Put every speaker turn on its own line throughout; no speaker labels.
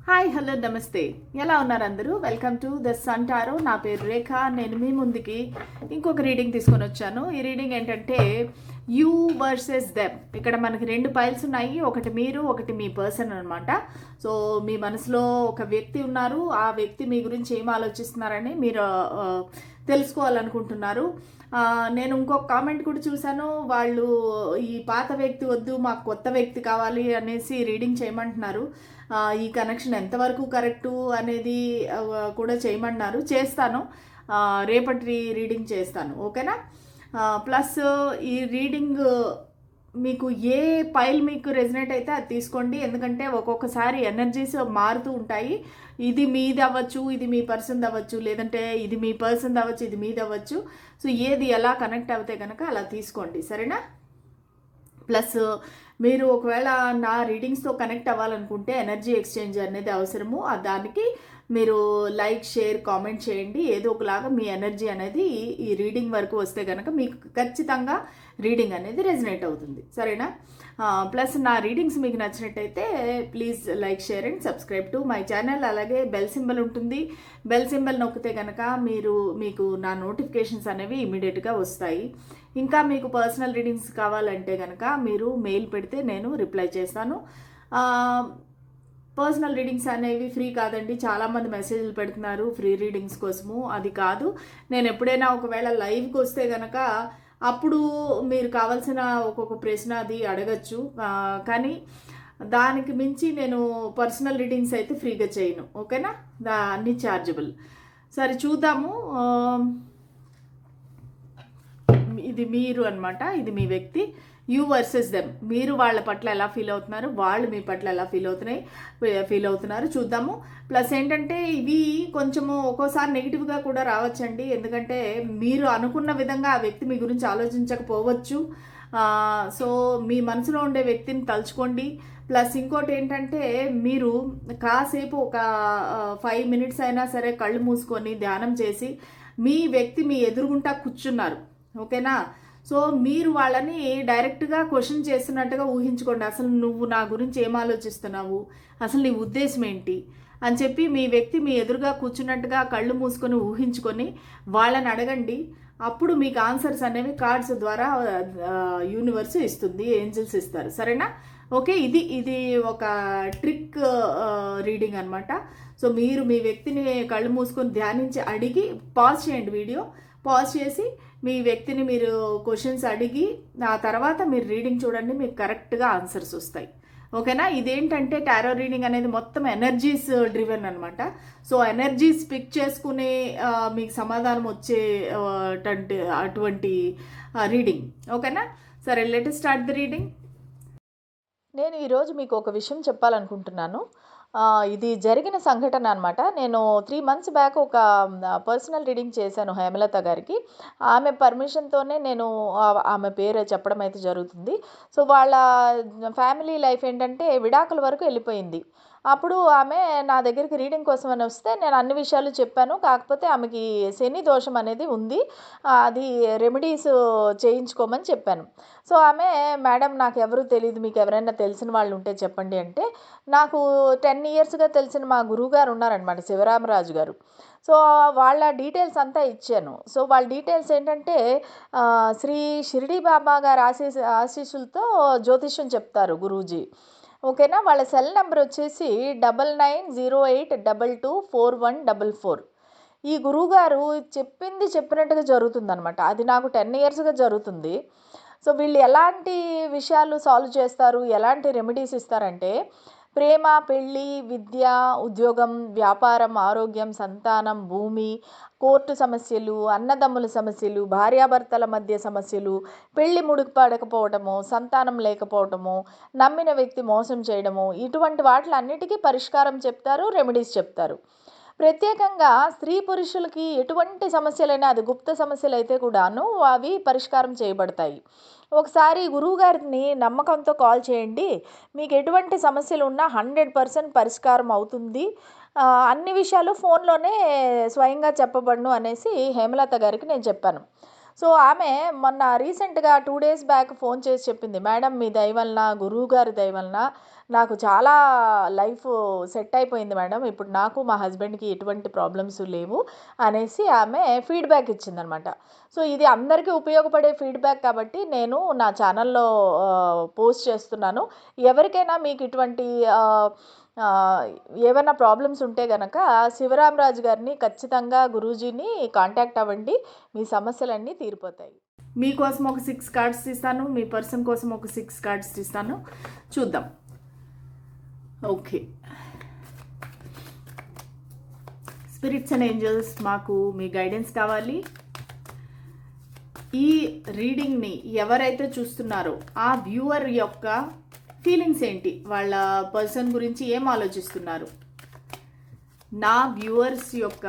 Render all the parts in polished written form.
Hi hello నమస్తే. ఎలా ఉన్నారు అందరూ? Welcome to the Sun Tarot. నా పేరు రేఖ. నేను మీ ముందుకి ఇంకొక రీడింగ్ తీసుకొని వచ్చాను. ఈ రీడింగ్ ఏంటంటే యూ వర్సెస్ దెమ్. ఇక్కడ మనకి రెండు పైల్స్ ఉన్నాయి, ఒకటి మీరు, ఒకటి మీ పర్సన్ అనమాట. సో మీ మనసులో ఒక వ్యక్తి ఉన్నారు, ఆ వ్యక్తి మీ గురించి ఏం ఆలోచిస్తున్నారని మీరు తెలుసుకోవాలనుకుంటున్నారు. నేను ఇంకొక కామెంట్ కూడా చూశాను, వాళ్ళు ఈ పాత వ్యక్తి వద్దు, మాకు కొత్త వ్యక్తి కావాలి అనేసి రీడింగ్ చేయమంటున్నారు. ఈ కనెక్షన్ ఎంతవరకు కరెక్టు అనేది కూడా చేయమన్నారు. చేస్తాను, రేపటి రీడింగ్ చేస్తాను, ఓకేనా? ప్లస్ ఈ రీడింగ్ మీకు ఏ పైల్ మీకు రెజినేట్ అయితే అది తీసుకోండి, ఎందుకంటే ఒక్కొక్కసారి ఎనర్జీస్ మారుతూ ఉంటాయి. ఇది మీది అవ్వచ్చు, ఇది మీ పర్సన్ అవ్వచ్చు, లేదంటే ఇది మీ పర్సన్ అవ్వచ్చు, ఇది మీది అవ్వచ్చు. సో ఏది ఎలా కనెక్ట్ అవుతే కనుక అలా తీసుకోండి, సరేనా? ప్లస్ మీరు ఒకవేళ నా రీడింగ్స్తో కనెక్ట్ అవ్వాలనుకుంటే ఎనర్జీ ఎక్స్చేంజ్ అనేది అవసరము. దానికి మీరు లైక్, షేర్, కామెంట్ చేయండి. ఏదో ఒకలాగా మీ ఎనర్జీ అనేది ఈ రీడింగ్ వరకు వస్తే కనుక మీకు ఖచ్చితంగా రీడింగ్ అనేది రెజినేట్ అవుతుంది, సరేనా? ప్లస్ నా రీడింగ్స్ మీకు నచ్చినట్టయితే please like, share and subscribe to my channel. అలాగే బెల్ సింబల్ ఉంటుంది, బెల్ సింబల్ నొక్కితే కనుక మీకు నా నోటిఫికేషన్స్ అనేవి ఇమీడియట్గా వస్తాయి. ఇంకా మీకు పర్సనల్ రీడింగ్స్ కావాలంటే కనుక మీరు మెయిల్ పెడితే నేను రిప్లై చేస్తాను. పర్సనల్ రీడింగ్స్ అనేవి ఫ్రీ కాదండి, చాలామంది మెసేజ్లు పెడుతున్నారు ఫ్రీ రీడింగ్స్ కోసము. అది కాదు, నేను ఎప్పుడైనా ఒకవేళ లైవ్కి వస్తే కనుక అప్పుడు మీరు కావాల్సిన ఒక్కొక్క ప్రశ్న అది అడగచ్చు, కానీ దానికి మించి నేను పర్సనల్ రీడింగ్స్ అయితే ఫ్రీగా చేయను, ఓకేనా? అన్ని ఛార్జబుల్. సరే చూద్దాము. ఇది మీరు అనమాట, ఇది మీ వ్యక్తి. You versus them. మీరు వాళ్ళ పట్ల ఎలా ఫీల్ అవుతున్నారు, వాళ్ళు మీ పట్ల ఎలా ఫీల్ అవుతున్నారు చూద్దాము. ప్లస్ ఏంటంటే ఇవి కొంచెము ఒక్కోసారి నెగిటివ్గా కూడా రావచ్చండి, ఎందుకంటే మీరు అనుకున్న విధంగా ఆ వ్యక్తి మీ గురించి ఆలోచించకపోవచ్చు. సో మీ మనసులో ఉండే వ్యక్తిని తలుచుకోండి. ప్లస్ ఇంకోటి ఏంటంటే మీరు కాసేపు ఒక 5 minutes అయినా సరే కళ్ళు మూసుకొని ధ్యానం చేసి మీ వ్యక్తి మీ ఎదురుగుంటా కూర్చున్నారు, ఓకేనా? సో మీరు వాళ్ళని డైరెక్ట్గా క్వశ్చన్ చేస్తున్నట్టుగా ఊహించుకోండి. అసలు నువ్వు నా గురించి ఏం ఆలోచిస్తున్నావు, అసలు నీ ఉద్దేశం ఏంటి అని చెప్పి మీ వ్యక్తి మీ ఎదురుగా కూర్చున్నట్టుగా కళ్ళు మూసుకొని ఊహించుకొని వాళ్ళని అడగండి. అప్పుడు మీకు ఆన్సర్స్ అనేవి కార్డ్స్ ద్వారా యూనివర్స్ ఇస్తుంది, ఏంజల్స్ ఇస్తారు, సరేనా? ఓకే, ఇది ఒక ట్రిక్ రీడింగ్ అనమాట. సో మీరు మీ వ్యక్తిని కళ్ళు మూసుకొని ధ్యానించి అడిగి పాజ్ చేయండి, వీడియో పాజ్ చేసి మీ వ్యక్తిని మీరు క్వశ్చన్స్ అడిగి ఆ తర్వాత మీరు రీడింగ్ చూడండి, మీకు కరెక్ట్గా ఆన్సర్స్ వస్తాయి, ఓకేనా? ఇదేంటంటే టారో రీడింగ్ అనేది మొత్తం ఎనర్జీస్ డ్రివెన్ అనమాట. సో ఎనర్జీస్ పిక్ చేసుకునే మీకు సమాధానం వచ్చే అటువంటి రీడింగ్, ఓకేనా? సరే, let us start the reading. నేను ఈరోజు మీకు ఒక విషయం చెప్పాలనుకుంటున్నాను. ఇది జరిగిన సంఘటన అనమాట. నేను 3 months బ్యాక్ ఒక పర్సనల్ రీడింగ్ చేశాను హేమలత గారికి. ఆమె పర్మిషన్తోనే నేను ఆమె పేరు చెప్పడం అయితే జరుగుతుంది. సో వాళ్ళ ఫ్యామిలీ లైఫ్ ఏంటంటే విడాకుల వరకు వెళ్ళిపోయింది. అప్పుడు ఆమె నా దగ్గరికి రీడింగ్ కోసం అని వస్తే నేను అన్ని విషయాలు చెప్పాను. కాకపోతే ఆమెకి శని దోషం అనేది ఉంది, అది రెమెడీస్ చేయించుకోమని చెప్పాను. సో ఆమె, మేడం నాకు ఎవరు తెలియదు, మీకు ఎవరైనా తెలిసిన వాళ్ళు ఉంటే చెప్పండి అంటే, నాకు 10 yearsగా తెలిసిన మా గురువుగారు ఉన్నారనమాట, శివరామరాజు గారు. సో వాళ్ళ డీటెయిల్స్ అంతా ఇచ్చాను. సో వాళ్ళ డీటెయిల్స్ ఏంటంటే శ్రీ షిరిడి బాబా గారి ఆశీస్సులతో జ్యోతిష్యం చెప్తారు గురూజీ, ఓకేనా? వాళ్ళ సెల్ నెంబర్ వచ్చేసి 9908224144. ఈ గురువుగారు చెప్పింది చెప్పినట్టుగా జరుగుతుందనమాట. అది నాకు 10 yearsగా జరుగుతుంది. సో వీళ్ళు ఎలాంటి విషయాలు సాల్వ్ చేస్తారు, ఎలాంటి రెమెడీస్ ఇస్తారంటే ప్రేమ, పెళ్ళి, విద్య, ఉద్యోగం, వ్యాపారం, ఆరోగ్యం, సంతానం, భూమి, కోర్టు సమస్యలు, అన్నదమ్ముల సమస్యలు, భార్యాభర్తల మధ్య సమస్యలు, పెళ్లి ముడిపడకపోవటము, సంతానం లేకపోవటము, నమ్మిన వ్యక్తి మోసం చేయడము, ఇటువంటి వాటిలన్నిటికీ పరిష్కారం చెప్తారు, రెమెడీస్ చెప్తారు. ప్రత్యేకంగా స్త్రీ పురుషులకి ఎటువంటి సమస్యలైనా, అది గుప్త సమస్యలు అయితే కూడాను అవి పరిష్కారం చేయబడతాయి. ఒకసారి గురువుగారిని నమ్మకంతో కాల్ చేయండి, మీకు ఎటువంటి సమస్యలు ఉన్నా 100% పరిష్కారం అవుతుంది, అన్ని విషయాలు ఫోన్లోనే స్వయంగా చెప్పబడును అనేసి హేమలత గారికి నేను చెప్పాను. సో ఆమె మొన్న రీసెంట్గా 2 days బ్యాక్ ఫోన్ చేసి చెప్పింది, మేడం మీ దయ వలన, గురువు గారి దయ వలన నాకు చాలా లైఫ్ సెట్ అయిపోయింది మేడం, ఇప్పుడు నాకు మా హస్బెండ్కి ఎటువంటి ప్రాబ్లమ్స్ లేవు అనేసి ఆమె ఫీడ్బ్యాక్ ఇచ్చిందనమాట. సో ఇది అందరికీ ఉపయోగపడే ఫీడ్బ్యాక్ కాబట్టి నేను నా ఛానల్లో పోస్ట్ చేస్తున్నాను. ఎవరికైనా మీకు ఇటువంటి ఏమైనా ప్రాబ్లమ్స్ ఉంటే కనుక శివరామరాజు గారిని ఖచ్చితంగా గురూజీని కాంటాక్ట్ అవ్వండి, మీ సమస్యలన్నీ తీరిపోతాయి. మీకోసం ఒక 6 కార్డ్స్ ఇస్తాను, మీ పర్సన్ కోసం ఒక 6 కార్డ్స్ ఇస్తాను, చూద్దాం. ఓకే, స్పిరిట్స్ అండ్ ఏంజల్స్, మాకు మీ గైడెన్స్ కావాలి. ఈ రీడింగ్ని ఎవరైతే చూస్తున్నారో ఆ వ్యూవర్ యొక్క ఫీలింగ్స్ ఏంటి, వాళ్ళ పర్సన్ గురించి ఏం ఆలోచిస్తున్నారు, నా వ్యూవర్స్ యొక్క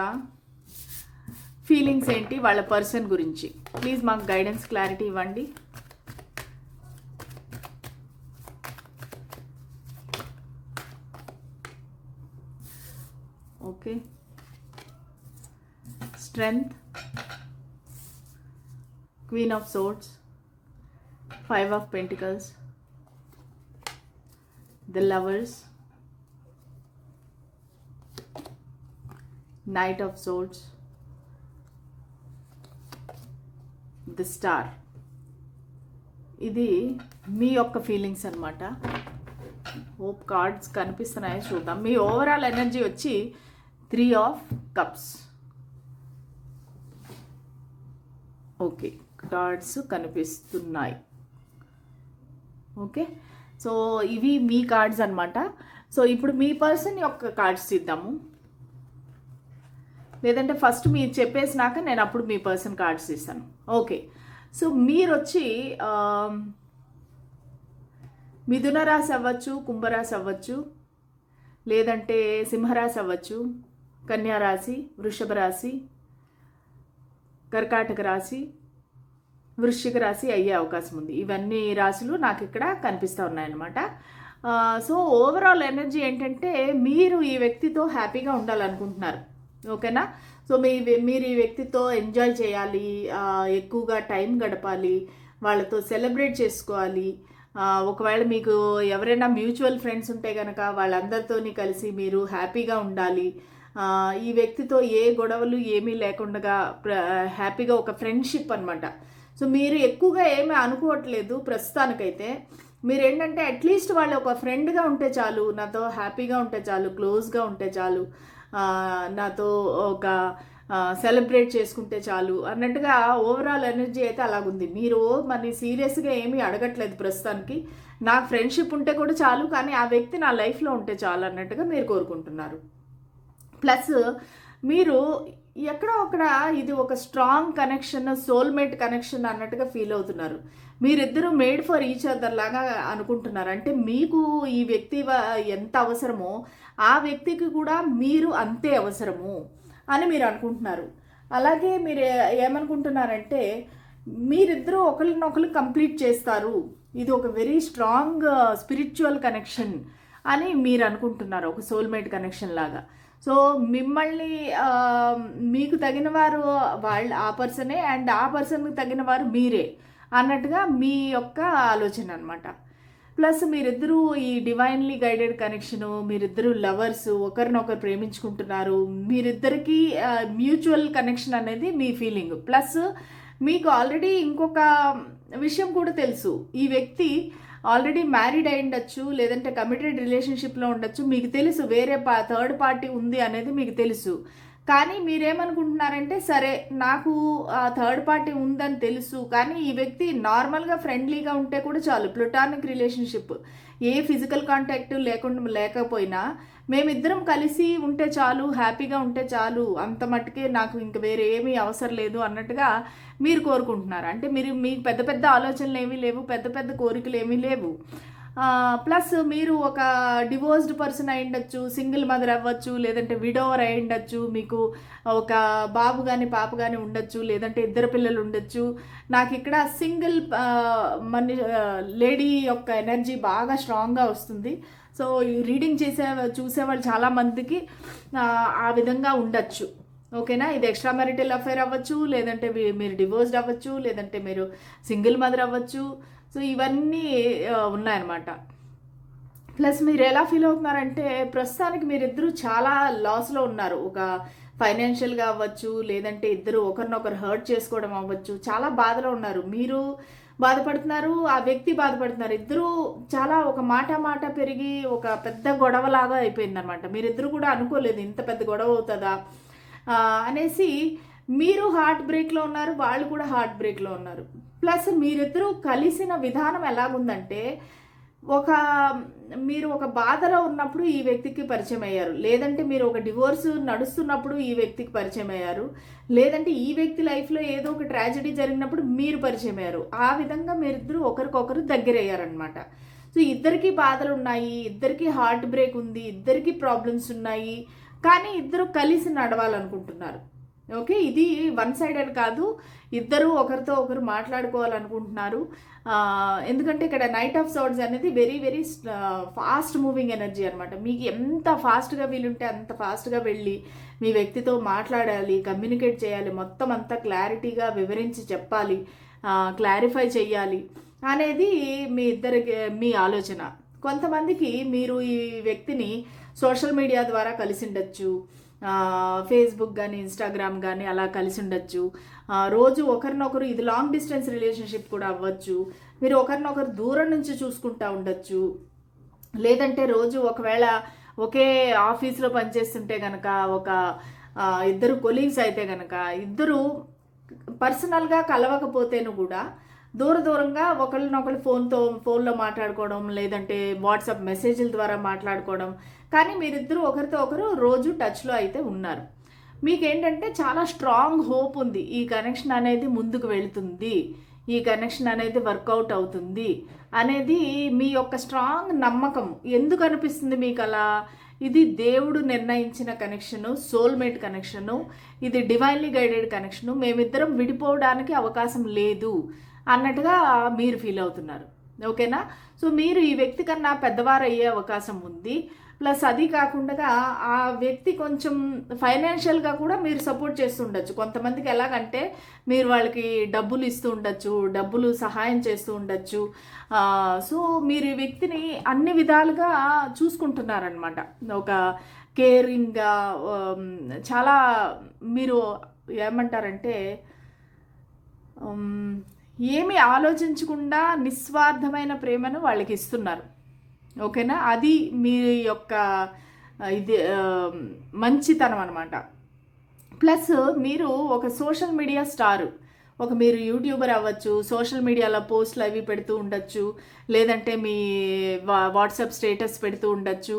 ఫీలింగ్స్ ఏంటి వాళ్ళ పర్సన్ గురించి, ప్లీజ్ మాకు గైడెన్స్ క్లారిటీ ఇవ్వండి. Okay, strength, queen of swords, 5 of pentacles, the lovers, knight of swords, the star. ఇది మీ యొక్క ఫీలింగ్స్ అన్నమాట. హోప్ కార్డ్స్ కనిపిస్తున్నాయి, చూద్దాం. మీ ఓవరాల్ ఎనర్జీ వచ్చి 3 ఆఫ్ కప్స్. ఓకే, కార్డ్స్ కనిపిస్తున్నాయి. ఓకే, సో ఇవి మీ కార్డ్స్ అనమాట. సో ఇప్పుడు మీ పర్సన్ యొక్క కార్డ్స్ ఇద్దాము, లేదంటే ఫస్ట్ మీరు చెప్పేసినాక నేను అప్పుడు మీ పర్సన్ కార్డ్స్ ఇస్తాను. ఓకే, సో మీరు వచ్చి మిథున రాశి అవ్వచ్చు, కుంభరాశి అవ్వచ్చు, లేదంటే సింహరాశి అవ్వచ్చు, కన్యా రాశి, వృషభ రాశి, కర్కాటక రాశి, వృశ్చిక రాశి అయ్యే అవకాశం ఉంది. ఇవన్నీ రాశులు నాకు ఇక్కడ కనిపిస్తూ ఉన్నాయన్నమాట. సో ఓవరాల్ ఎనర్జీ ఏంటంటే మీరు ఈ వ్యక్తితో హ్యాపీగా ఉండాలనుకుంటున్నారు. ఓకేనా? సో మీరు ఈ వ్యక్తితో ఎంజాయ్ చేయాలి, ఎక్కువగా టైం గడపాలి, వాళ్ళతో సెలబ్రేట్ చేసుకోవాలి. ఒకవేళ మీకు ఎవరైనా మ్యూచువల్ ఫ్రెండ్స్ ఉంటే కనుక వాళ్ళందరితో కలిసి మీరు హ్యాపీగా ఉండాలి. ఈ వ్యక్తితో ఏ గొడవలు ఏమీ లేకుండా హ్యాపీగా ఒక ఫ్రెండ్షిప్ అనమాట. సో మీరు ఎక్కువగా ఏమీ అనుకోవట్లేదు ప్రస్తుతానికైతే. మీరు ఏంటంటే అట్లీస్ట్ వాళ్ళు ఒక ఫ్రెండ్గా ఉంటే చాలు, నాతో హ్యాపీగా ఉంటే చాలు, క్లోజ్గా ఉంటే చాలు, నాతో ఒక సెలబ్రేట్ చేసుకుంటే చాలు అన్నట్టుగా ఓవరాల్ ఎనర్జీ అయితే అలాగుంది. మీరు మరి సీరియస్గా ఏమీ అడగట్లేదు ప్రస్తుతానికి. నాకు ఫ్రెండ్షిప్ ఉంటే కూడా చాలు, కానీ ఆ వ్యక్తి నా లైఫ్లో ఉంటే చాలు అన్నట్టుగా మీరు కోరుకుంటున్నారు. ప్లస్ మీరు ఎక్కడో అక్కడ ఇది ఒక స్ట్రాంగ్ కనెక్షన్, సోల్మేట్ కనెక్షన్ అన్నట్టుగా ఫీల్ అవుతున్నారు. మీరిద్దరూ మేడ్ ఫర్ ఈచ్ అదర్ లాగా అనుకుంటున్నారు. అంటే మీకు ఈ వ్యక్తి ఎంత అవసరమో ఆ వ్యక్తికి కూడా మీరు అంతే అవసరము అని మీరు అనుకుంటున్నారు. అలాగే మీరు ఏమనుకుంటున్నారంటే మీరిద్దరూ ఒకరినొకరు కంప్లీట్ చేస్తారు, ఇది ఒక వెరీ స్ట్రాంగ్ స్పిరిచువల్ కనెక్షన్ అని మీరు అనుకుంటున్నారు, ఒక సోల్మేట్ కనెక్షన్ లాగా. సో మిమ్మల్ని మీకు తగిన వారు వాళ్ళు ఆ పర్సనే, అండ్ ఆ పర్సన్కి తగిన వారు మీరే అన్నట్టుగా మీ యొక్క ఆలోచన అనమాట. ప్లస్ మీరిద్దరూ ఈ డివైన్లీ గైడెడ్ కనెక్షను, మీరిద్దరూ లవర్స్, ఒకరినొకరు ప్రేమించుకుంటున్నారు, మీరిద్దరికీ మ్యూచువల్ కనెక్షన్ అనేది మీ ఫీలింగ్. ప్లస్ మీకు ఆల్రెడీ ఇంకొక విషయం కూడా తెలుసు, ఈ వ్యక్తి ఆల్రెడీ మ్యారీడ్ అయి ఉండొచ్చు, లేదంటే కమిటెడ్ రిలేషన్షిప్లో ఉండొచ్చు, మీకు తెలుసు వేరే థర్డ్ పార్టీ ఉంది అనేది మీకు తెలుసు. కానీ మీరేమనుకుంటున్నారంటే సరే నాకు థర్డ్ పార్టీ ఉందని తెలుసు, కానీ ఈ వ్యక్తి నార్మల్గా ఫ్రెండ్లీగా ఉంటే కూడా చాలు, ప్లూటానిక్ రిలేషన్షిప్, ఏ ఫిజికల్ కాంటాక్ట్ లేకపోయినా మేమిద్దరం కలిసి ఉంటే చాలు, హ్యాపీగా ఉంటే చాలు, అంత మట్టుకే నాకు ఇంక వేరే ఏమీ అవసరం లేదు అన్నట్టుగా మీరు కోరుకుంటున్నారు. అంటే మీకు పెద్ద పెద్ద ఆలోచనలు ఏమీ లేవు, పెద్ద పెద్ద కోరికలు ఏమీ లేవు. ప్లస్ మీరు ఒక డివోర్స్డ్ పర్సన్ అయి ఉండొచ్చు, సింగిల్ మదర్ అవ్వచ్చు, లేదంటే విడోవర్ అయి ఉండొచ్చు, మీకు ఒక బాబు కానీ పాప కానీ ఉండొచ్చు, లేదంటే ఇద్దరు పిల్లలు ఉండొచ్చు. నాకు ఇక్కడ సింగిల్ లేడీ యొక్క ఎనర్జీ బాగా స్ట్రాంగ్గా వస్తుంది. సో ఈ రీడింగ్ చూసేవాళ్ళు చాలామందికి ఆ విధంగా ఉండొచ్చు. ఓకేనా? ఇది ఎక్స్ట్రా మ్యారిటల్ అఫైర్ అవ్వచ్చు, లేదంటే మీరు డివోర్స్డ్ అవ్వచ్చు, లేదంటే మీరు సింగిల్ మదర్ అవ్వచ్చు. సో ఇవన్నీ ఉన్నాయన్నమాట. ప్లస్ మీరు ఎలా ఫీల్ అవుతున్నారంటే ప్రస్తుతానికి మీరిద్దరూ చాలా లాస్లో ఉన్నారు. ఒక ఫైనాన్షియల్గా అవ్వచ్చు, లేదంటే ఇద్దరు ఒకరినొకరు హర్ట్ చేసుకోవడం అవ్వచ్చు, చాలా బాధలో ఉన్నారు. మీరు బాధపడుతున్నారు, ఆ వ్యక్తి బాధపడుతున్నారు. ఇద్దరు చాలా ఒక మాట పెరిగి ఒక పెద్ద గొడవలాగా అయిపోయిందనమాట. మీరిద్దరు కూడా అనుకోలేదు ఇంత పెద్ద గొడవ అవుతుందా అనేసి. మీరు హార్ట్ బ్రేక్లో ఉన్నారు, వాళ్ళు కూడా హార్ట్ బ్రేక్లో ఉన్నారు. ప్లస్ మీరిద్దరూ కలిసిన విధానం ఎలాగుందంటే, మీరు ఒక బాధలో ఉన్నప్పుడు ఈ వ్యక్తికి పరిచయం అయ్యారు, లేదంటే మీరు ఒక డివోర్స్ నడుస్తున్నప్పుడు ఈ వ్యక్తికి పరిచయం అయ్యారు, లేదంటే ఈ వ్యక్తి లైఫ్లో ఏదో ఒక ట్రాజడీ జరిగినప్పుడు మీరు పరిచయం అయ్యారు. ఆ విధంగా మీరిద్దరూ ఒకరికొకరు దగ్గర అయ్యారనమాట. సో ఇద్దరికి బాధలు ఉన్నాయి, ఇద్దరికి హార్ట్ బ్రేక్ ఉంది, ఇద్దరికి ప్రాబ్లమ్స్ ఉన్నాయి, కానీ ఇద్దరు కలిసి నడవాలనుకుంటున్నారు. ఓకే, ఇది వన్ సైడెడ్ కాదు, ఇద్దరు ఒకరితో ఒకరు మాట్లాడుకోవాలనుకుంటున్నారు. ఎందుకంటే ఇక్కడ నైట్ ఆఫ్ సోర్డ్స్ అనేది very very fast moving energy అనమాట. మీకు ఎంత ఫాస్ట్గా వీలుంటే అంత ఫాస్ట్గా వెళ్ళి మీ వ్యక్తితో మాట్లాడాలి, కమ్యూనికేట్ చేయాలి, మొత్తం అంతా క్లారిటీగా వివరించి చెప్పాలి, క్లారిఫై చేయాలి అనేది మీ ఆలోచన. కొంతమందికి మీరు ఈ వ్యక్తిని సోషల్ మీడియా ద్వారా కలిసి ఉండొచ్చు, ఫేస్బుక్ కానీ ఇన్స్టాగ్రామ్ కానీ అలా కలిసి ఉండొచ్చు. రోజు ఒకరినొకరు, ఇది లాంగ్ డిస్టెన్స్ రిలేషన్షిప్ కూడా అవ్వచ్చు. మీరు ఒకరినొకరు దూరం నుంచి చూసుకుంటూ ఉండొచ్చు, లేదంటే రోజు ఒకవేళ ఒకే ఆఫీస్లో పనిచేస్తుంటే కనుక ఇద్దరు కొలీగ్స్ అయితే కనుక ఇద్దరు పర్సనల్గా కలవకపోతేను కూడా దూరంగా ఒకళ్ళనొకళ్ళు ఫోన్లో మాట్లాడుకోవడం, లేదంటే వాట్సాప్ మెసేజ్ల ద్వారా మాట్లాడుకోవడం, కానీ మీరిద్దరూ ఒకరితో ఒకరు రోజు టచ్లో అయితే ఉన్నారు. మీకేంటంటే చాలా స్ట్రాంగ్ హోప్ ఉంది, ఈ కనెక్షన్ అనేది ముందుకు వెళుతుంది, ఈ కనెక్షన్ అనేది వర్కౌట్ అవుతుంది అనేది మీ యొక్క స్ట్రాంగ్ నమ్మకం. ఎందుకు అనిపిస్తుంది మీకు అలా? ఇది దేవుడు నిర్ణయించిన కనెక్షను, సోల్మేట్ కనెక్షను, ఇది డివైన్లీ గైడెడ్ కనెక్షను, మేమిద్దరం విడిపోవడానికి అవకాశం లేదు అన్నట్టుగా మీరు ఫీల్ అవుతున్నారు. ఓకేనా? సో మీరు ఈ వ్యక్తి కన్నా పెద్దవారు అయ్యే అవకాశం ఉంది. ప్లస్ అది కాకుండా ఆ వ్యక్తి కొంచెం ఫైనాన్షియల్గా కూడా మీరు సపోర్ట్ చేస్తూ ఉండొచ్చు. కొంతమందికి ఎలాగంటే మీరు వాళ్ళకి డబ్బులు ఇస్తూ ఉండొచ్చు, డబ్బులు సహాయం చేస్తూ ఉండొచ్చు. సో మీరు ఈ వ్యక్తిని అన్ని విధాలుగా చూసుకుంటున్నారనమాట. ఒక కేరింగ్గా చాలా మీరు ఏమంటారంటే ఏమి ఆలోచించకుండా నిస్వార్థమైన ప్రేమను వాళ్ళకి ఇస్తున్నారు. ఓకేనా? అది మీ యొక్క ఇది మంచితనం అనమాట. ప్లస్ మీరు ఒక సోషల్ మీడియా స్టారు, మీరు యూట్యూబర్ అవ్వచ్చు, సోషల్ మీడియాలో పోస్టులు అవి పెడుతూ ఉండొచ్చు, లేదంటే మీ వాట్సాప్ స్టేటస్ పెడుతూ ఉండొచ్చు.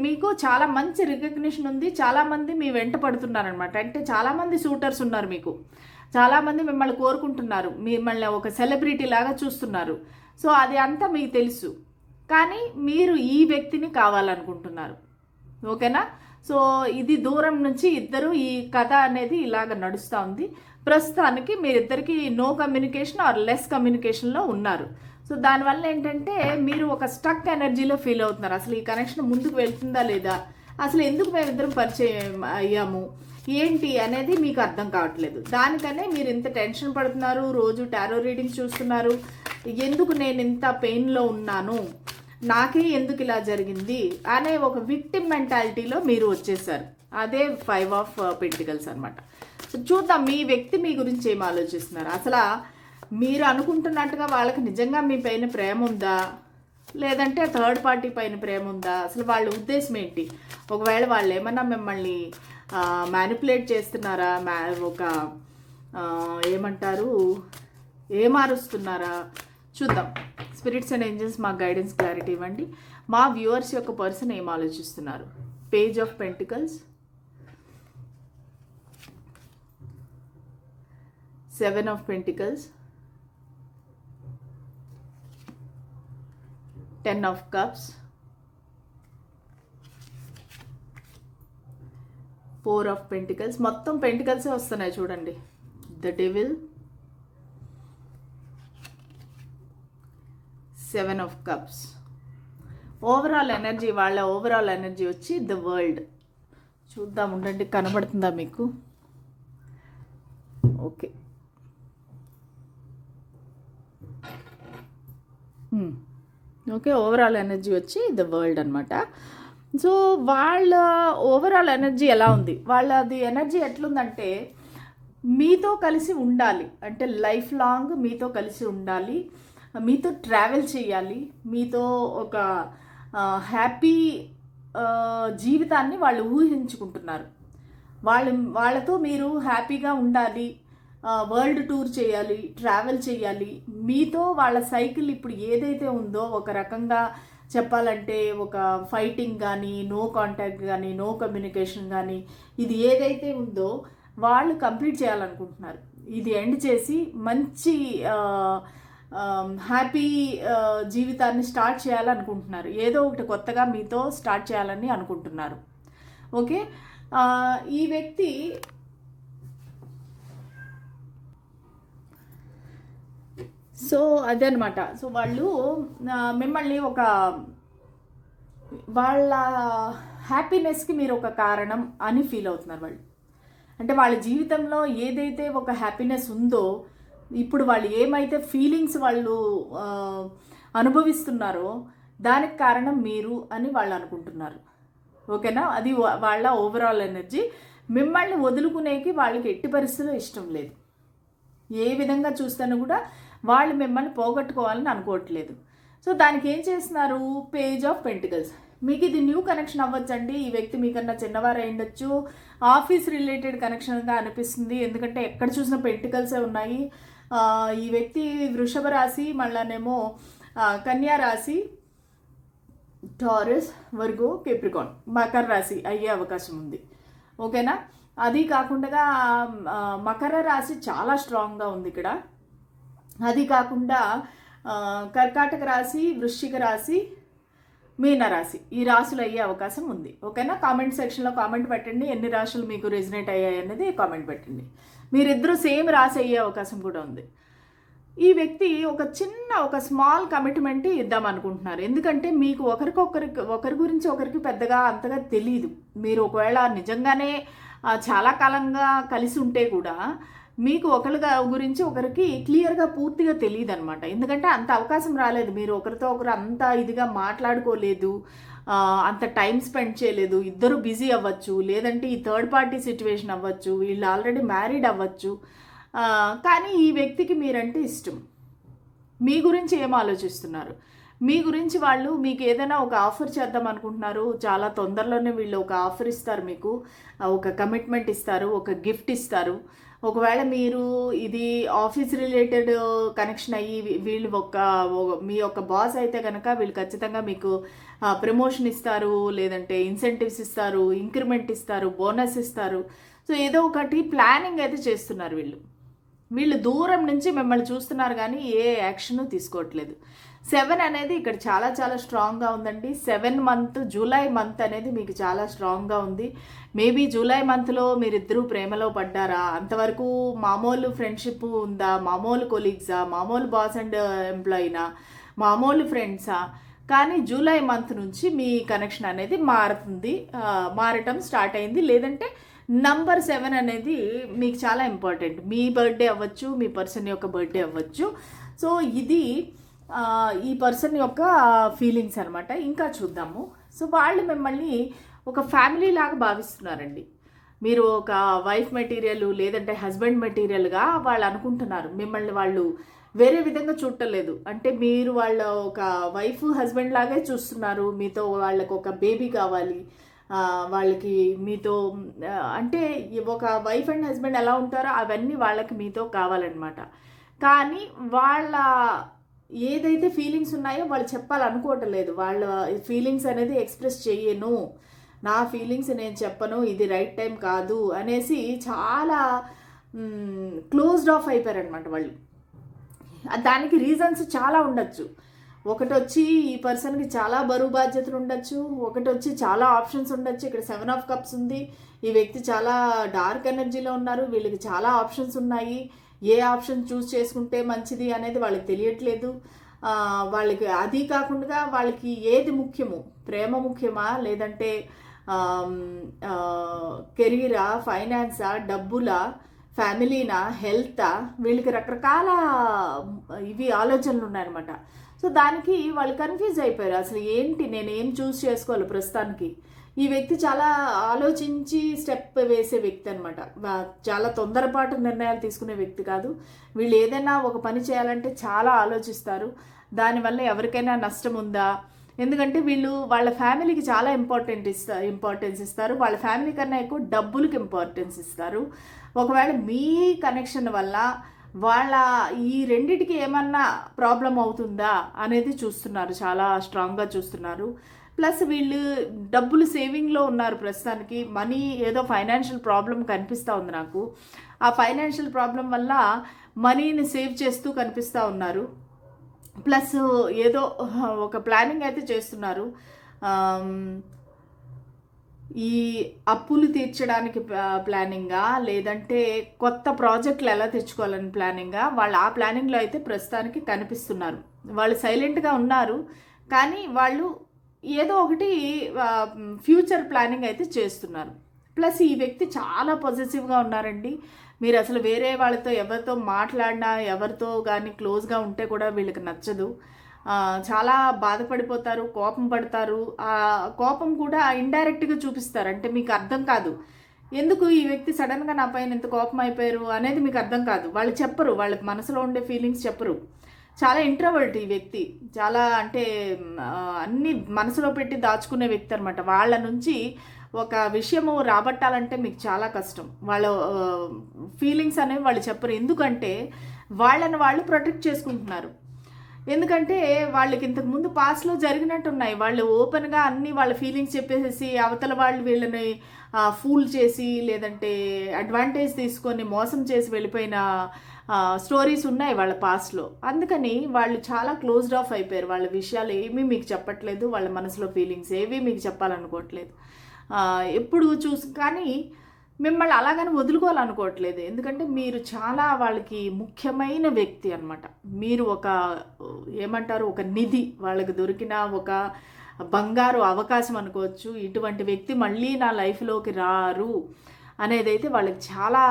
మీకు చాలా మంచి రికగ్నిషన్ ఉంది, చాలామంది మీ వెంట పడుతున్నారనమాట. అంటే చాలామంది సూటర్స్ ఉన్నారు, మీకు చాలామంది మిమ్మల్ని కోరుకుంటున్నారు, మిమ్మల్ని ఒక సెలబ్రిటీ లాగా చూస్తున్నారు. సో అది అంతా మీకు తెలుసు, కానీ మీరు ఈ వ్యక్తిని కావాలనుకుంటున్నారు. ఓకేనా? సో ఇది దూరం నుంచి ఇద్దరు ఈ కథ అనేది ఇలాగ నడుస్తూ ఉంది. ప్రస్తుతానికి మీరిద్దరికి నో కమ్యూనికేషన్ ఆర్ లెస్ కమ్యూనికేషన్లో ఉన్నారు. సో దానివల్ల ఏంటంటే మీరు ఒక స్టక్ ఎనర్జీలో ఫీల్ అవుతున్నారు. అసలు ఈ కనెక్షన్ ముందుకు వెళ్తుందా లేదా, అసలు ఎందుకు మేమిద్దరం పరిచయం అయ్యాము ఏంటి అనేది మీకు అర్థం కావట్లేదు. దానికనే మీరు ఇంత టెన్షన్ పడుతున్నారు, రోజు టారో రీడింగ్స్ చూస్తున్నారు. ఎందుకు నేను ఇంత పెయిన్లో ఉన్నాను, నాకే ఎందుకు ఇలా జరిగింది అనే ఒక విక్టిమ్ మెంటాలిటీలో మీరు వచ్చేసారు. అదే 5 ఆఫ్ పెంటికల్స్ అనమాట. చూద్దాం మీ వ్యక్తి మీ గురించి ఏం ఆలోచిస్తున్నారు. అసలు మీరు అనుకుంటున్నట్టుగా వాళ్ళకి నిజంగా మీ పైన ప్రేమ ఉందా, లేదంటే థర్డ్ పార్టీ పైన ప్రేమ ఉందా, అసలు వాళ్ళ ఉద్దేశం ఏంటి? ఒకవేళ వాళ్ళు ఏమన్నా మిమ్మల్ని మ్యానిపులేట్ చేస్తున్నారా, ఏమంటారు ఏమారుస్తున్నారా చూద్దాం. స్పిరిట్స్ అండ్ ఏంజల్స్ మాకు గైడెన్స్ క్లారిటీ ఇవ్వండి. మా వ్యూవర్స్ యొక్క పర్సన్ ఏం ఆలోచిస్తున్నారు? Page of pentacles, 7 of pentacles, 10 of cups, 4 of pentacles. మొత్తం పెంటికల్సే వస్తున్నాయి చూడండి. The devil, 7 of cups. Overall energy, వాళ్ళ ఓవరాల్ ఎనర్జీ వచ్చి ద వరల్డ్. చూద్దాం ఉండండి, కనబడుతుందా మీకు? ఓకే, ఓకే, ఓవరాల్ ఎనర్జీ వచ్చి ద వరల్డ్ అనమాట. సో వాళ్ళ ఓవరాల్ ఎనర్జీ ఎలా ఉంది, వాళ్ళది ఎనర్జీ ఎట్లుందంటే మీతో కలిసి ఉండాలి, అంటే లైఫ్ లాంగ్ మీతో కలిసి ఉండాలి, మీతో ట్రావెల్ చేయాలి, మీతో ఒక హ్యాపీ జీవితాన్ని వాళ్ళు ఊహించుకుంటున్నారు. వాళ్ళతో మీరు హ్యాపీగా ఉండాలి, వరల్డ్ టూర్ చేయాలి, ట్రావెల్ చేయాలి. మీతో వాళ్ళ సైకిల్ ఇప్పుడు ఏదైతే ఉందో ఒక రకంగా చెప్పాలంటే ఒక ఫైటింగ్ కానీ, నో కాంటాక్ట్ కానీ, నో కమ్యూనికేషన్ కానీ, ఇది ఏదైతే ఉందో వాళ్ళు కంప్లీట్ చేయాలనుకుంటున్నారు. ఇది ఎండ్ చేసి మంచి హ్యాపీ జీవితాన్ని స్టార్ట్ చేయాలనుకుంటున్నారు. ఏదో ఒకటి కొత్తగా మీతో స్టార్ట్ చేయాలని అనుకుంటున్నారు. ఓకే, ఈ వ్యక్తి సో అదనమాట. సో వాళ్ళు మిమ్మల్ని వాళ్ళ హ్యాపీనెస్కి మీరు ఒక కారణం అని ఫీల్ అవుతున్నారు వాళ్ళు. అంటే వాళ్ళ జీవితంలో ఏదైతే ఒక హ్యాపీనెస్ ఉందో, ఇప్పుడు వాళ్ళు ఏమైతే ఫీలింగ్స్ వాళ్ళు అనుభవిస్తున్నారో దానికి కారణం మీరు అని వాళ్ళు అనుకుంటున్నారు. ఓకేనా, అది వాళ్ళ ఓవరాల్ ఎనర్జీ. మిమ్మల్ని వదులుకునేకి వాళ్ళకి ఎట్టి పరిస్థితుల్లో ఇష్టం లేదు. ఏ విధంగా చూస్తాను కూడా వాళ్ళు మిమ్మల్ని పోగొట్టుకోవాలని అనుకోవట్లేదు. సో దానికి ఏం చేస్తున్నారు, పేజ్ ఆఫ్ పెంటికల్స్. మీకు ఇది న్యూ కనెక్షన్ అవ్వచ్చండి. ఈ వ్యక్తి మీకన్నా చిన్నవారు అయ్యుండొచ్చు, ఆఫీస్ రిలేటెడ్ కనెక్షన్గా అనిపిస్తుంది, ఎందుకంటే ఎక్కడ చూసిన పెంటికల్సే ఉన్నాయి. ఈ వ్యక్తి వృషభ రాశి, మళ్ళానేమో కన్యా రాశి, టారస్, వర్గో, కేప్రికాన్, మకర రాశి అయ్యే అవకాశం ఉంది. ఓకేనా, అది కాకుండా మకర రాశి చాలా స్ట్రాంగ్గా ఉంది ఇక్కడ. అది కాకుండా కర్కాటక రాశి, వృశ్చిక రాశి, మీనరాశి, ఈ రాశులు అయ్యే అవకాశం ఉంది. ఓకేనా, కామెంట్ సెక్షన్లో కామెంట్ పెట్టండి ఎన్ని రాశులు మీకు రెజినేట్ అయ్యాయి అనేది కామెంట్ పెట్టండి. మీరిద్దరూ సేమ్ రాశి అయ్యే అవకాశం కూడా ఉంది. ఈ వ్యక్తి ఒక స్మాల్ కమిట్మెంట్ ఇద్దాం అనుకుంటున్నారు. ఎందుకంటే మీకు ఒకరి గురించి ఒకరికి పెద్దగా అంతగా తెలియదు. మీరు ఒకవేళ నిజంగానే చాలా కాలంగా కలిసి ఉంటే కూడా మీకు ఒకరి గురించి ఒకరికి క్లియర్గా పూర్తిగా తెలియదు అనమాట. ఎందుకంటే అంత అవకాశం రాలేదు, మీరు ఒకరితో ఒకరు అంత ఇదిగా మాట్లాడుకోలేదు, అంత టైం స్పెండ్ చేయలేదు. ఇద్దరు బిజీ అవ్వచ్చు, లేదంటే ఈ థర్డ్ పార్టీ సిచ్యువేషన్ అవ్వచ్చు, వీళ్ళు ఆల్రెడీ మ్యారీడ్ అవ్వచ్చు. కానీ ఈ వ్యక్తికి మీరంటే ఇష్టం. మీ గురించి ఏం ఆలోచిస్తున్నారు, మీ గురించి వాళ్ళు మీకు ఏదైనా ఒక ఆఫర్ చేద్దాం అనుకుంటున్నారు. చాలా తొందరలోనే వీళ్ళు ఒక ఆఫర్ ఇస్తారు, మీకు ఒక కమిట్మెంట్ ఇస్తారు, ఒక గిఫ్ట్ ఇస్తారు. ఒకవేళ మీరు ఇది ఆఫీస్ రిలేటెడ్ కనెక్షన్ అయ్యి వీళ్ళు మీ యొక్క బాస్ అయితే కనుక వీళ్ళు ఖచ్చితంగా మీకు ప్రమోషన్ ఇస్తారు, లేదంటే ఇన్సెంటివ్స్ ఇస్తారు, ఇంక్రిమెంట్ ఇస్తారు, బోనస్ ఇస్తారు. సో ఏదో ఒకటి ప్లానింగ్ అయితే చేస్తున్నారు వీళ్ళు దూరం నుంచి మిమ్మల్ని చూస్తున్నారు కానీ ఏ యాక్షన్ తీసుకోవట్లేదు. 7 అనేది ఇక్కడ చాలా చాలా స్ట్రాంగ్గా ఉందండి. 7 మంత్, జూలై మంత్ అనేది మీకు చాలా స్ట్రాంగ్గా ఉంది. మేబీ జూలై మంత్లో మీరిద్దరూ ప్రేమలో పడ్డారా, అంతవరకు మామూలు ఫ్రెండ్షిప్ ఉందా, మామూలు కొలీగ్సా, మామూలు బాస్ అండ్ ఎంప్లాయీనా, మామూలు ఫ్రెండ్సా, కానీ జూలై మంత్ నుంచి మీ కనెక్షన్ అనేది మారటం స్టార్ట్ అయింది. లేదంటే నంబర్ 7 అనేది మీకు చాలా ఇంపార్టెంట్. మీ బర్త్డే అవ్వచ్చు, మీ పర్సన్ యొక్క బర్త్డే అవ్వచ్చు. సో ఇది ఈ పర్సన్ యొక్క ఫీలింగ్స్ అనమాట. ఇంకా చూద్దాము. సో వాళ్ళు మిమ్మల్ని ఒక ఫ్యామిలీ లాగా భావిస్తున్నారండి. మీరు ఒక వైఫ్ మెటీరియల్ లేదంటే హస్బెండ్ మెటీరియల్గా వాళ్ళు అనుకుంటున్నారు. మిమ్మల్ని వాళ్ళు వేరే విధంగా చూడలేదు. అంటే మీరు వాళ్ళ ఒక వైఫ్ హస్బెండ్ లాగే చూస్తున్నారు. మీతో వాళ్ళకు ఒక బేబీ కావాలి, వాళ్ళకి మీతో అంటే ఒక వైఫ్ అండ్ హస్బెండ్ ఎలా ఉంటారో అవన్నీ వాళ్ళకి మీతో కావాలన్నమాట. కానీ వాళ్ళ ఏదైతే ఫీలింగ్స్ ఉన్నాయో వాళ్ళు చెప్పాలనుకోవటం లేదు. వాళ్ళ ఫీలింగ్స్ అనేది ఎక్స్ప్రెస్ చేయను, నా ఫీలింగ్స్ నేను చెప్పను, ఇది రైట్ టైం కాదు అనేసి చాలా క్లోజ్డ్ ఆఫ్ అయిపోయారనమాట వాళ్ళు. దానికి రీజన్స్ చాలా ఉండొచ్చు. ఒకటి వచ్చి ఈ పర్సన్కి చాలా బరువు బాధ్యతలు ఉండొచ్చు, ఒకటి వచ్చి చాలా ఆప్షన్స్ ఉండొచ్చు. ఇక్కడ 7 ఆఫ్ కప్స్ ఉంది. ఈ వ్యక్తి చాలా డార్క్ ఎనర్జీలో ఉన్నారు, వీళ్ళకి చాలా ఆప్షన్స్ ఉన్నాయి. ఏ ఆప్షన్ చూస్ చేసుకుంటే మంచిది అనేది వాళ్ళకి తెలియట్లేదు. వాళ్ళకి అది కాకుండా వాళ్ళకి ఏది ముఖ్యము, ప్రేమ ముఖ్యమా, లేదంటే కెరీరా, ఫైనాన్సా, డబ్బులా, ఫ్యామిలీనా, హెల్తా, వీళ్ళకి రకరకాల ఆలోచనలు ఉన్నాయన్నమాట. సో దానికి వాళ్ళు కన్ఫ్యూజ్ అయిపోయారు, అసలు ఏంటి నేను ఏం చూస్ చేసుకోవాలి ప్రస్తుతానికి. ఈ వ్యక్తి చాలా ఆలోచించి స్టెప్ వేసే వ్యక్తి అనమాట. చాలా తొందరపాటు నిర్ణయాలు తీసుకునే వ్యక్తి కాదు. వీళ్ళు ఏదైనా ఒక పని చేయాలంటే చాలా ఆలోచిస్తారు. దానివల్ల ఎవరికైనా నష్టం ఉందా, ఎందుకంటే వీళ్ళు వాళ్ళ ఫ్యామిలీకి చాలా ఇంపార్టెన్స్ ఇస్తారు. వాళ్ళ ఫ్యామిలీ కన్నా ఎక్కువ డబ్బులకి ఇంపార్టెన్స్ ఇస్తారు. ఒకవేళ మీ కనెక్షన్ వల్ల వాళ్ళ ఈ రెండిటికి ఏమన్నా ప్రాబ్లం అవుతుందా అనేది చూస్తున్నారు, చాలా స్ట్రాంగ్గా చూస్తున్నారు. ప్లస్ వీళ్ళు డబ్బులు సేవింగ్లో ఉన్నారు ప్రస్తుతానికి. మనీ ఏదో ఫైనాన్షియల్ ప్రాబ్లం కనిపిస్తూ ఉంది నాకు. ఆ ఫైనాన్షియల్ ప్రాబ్లం వల్ల మనీని సేవ్ చేస్తూ కనిపిస్తూ ఉన్నారు. ప్లస్ ఏదో ఒక ప్లానింగ్ అయితే చేస్తున్నారు. ఈ అప్పులు తీర్చడానికి ప్లానింగా, లేదంటే కొత్త ప్రాజెక్టులు ఎలా తెచ్చుకోవాలని ప్లానింగా, వాళ్ళు ఆ ప్లానింగ్లో అయితే ప్రస్తుతానికి కనిపిస్తున్నారు. వాళ్ళు సైలెంట్గా ఉన్నారు, కానీ వాళ్ళు ఏదో ఒకటి ఫ్యూచర్ ప్లానింగ్ అయితే చేస్తున్నారు. ప్లస్ ఈ వ్యక్తి చాలా పొజిటివ్గా ఉన్నారండి. మీరు అసలు వేరే వాళ్ళతో ఎవరితో మాట్లాడినా, ఎవరితో కానీ క్లోజ్గా ఉంటే కూడా వీళ్ళకి నచ్చదు. చాలా బాధపడిపోతారు, కోపం పడతారు. ఆ కోపం కూడా ఇండైరెక్ట్గా చూపిస్తారు, అంటే మీకు అర్థం కాదు ఎందుకు ఈ వ్యక్తి సడన్గా నా పైన ఎంత కోపం అయిపోయారు అనేది మీకు అర్థం కాదు. వాళ్ళు చెప్పరు, వాళ్ళ మనసులో ఉండే ఫీలింగ్స్ చెప్పరు. చాలా ఇంట్రోవర్ట్ ఈ వ్యక్తి, చాలా అంటే అన్ని మనసులో పెట్టి దాచుకునే వ్యక్తి అనమాట. వాళ్ళ నుంచి ఒక విషయము రాబట్టాలంటే మీకు చాలా కష్టం. వాళ్ళ ఫీలింగ్స్ అనేవి వాళ్ళు చెప్పరు, ఎందుకంటే వాళ్ళని వాళ్ళు ప్రొటెక్ట్ చేసుకుంటున్నారు. ఎందుకంటే వాళ్ళకి ఇంతకుముందు పాస్ట్లో జరిగినట్టున్నాయి. వాళ్ళు ఓపెన్గా అన్ని వాళ్ళ ఫీలింగ్స్ చెప్పేసి అవతల వాళ్ళు వీళ్ళని ఫూల్ చేసి, లేదంటే అడ్వాంటేజ్ తీసుకొని మోసం చేసి వెళ్ళిపోయిన స్టోరీస్ ఉన్నాయి వాళ్ళ పాస్ట్లో. అందుకని వాళ్ళు చాలా క్లోజ్డ్ ఆఫ్ అయిపోయారు. వాళ్ళ విషయాలు ఏమీ మీకు చెప్పట్లేదు, వాళ్ళ మనసులో ఫీలింగ్స్ ఏవి మీకు చెప్పాలనుకోవట్లేదు. ఎప్పుడు కానీ మిమ్మల్ని అలాగని వదులుకోవాలనుకోవట్లేదు, ఎందుకంటే మీరు చాలా వాళ్ళకి ముఖ్యమైన వ్యక్తి అనమాట. మీరు ఒక ఏమంటారు, ఒక నిధి, వాళ్ళకి దొరికిన ఒక బంగారు అవకాశం అనుకోవచ్చు. ఇటువంటి వ్యక్తి మళ్ళీ నా లైఫ్లోకి రారు అనేదైతే వాళ్ళకి చాలా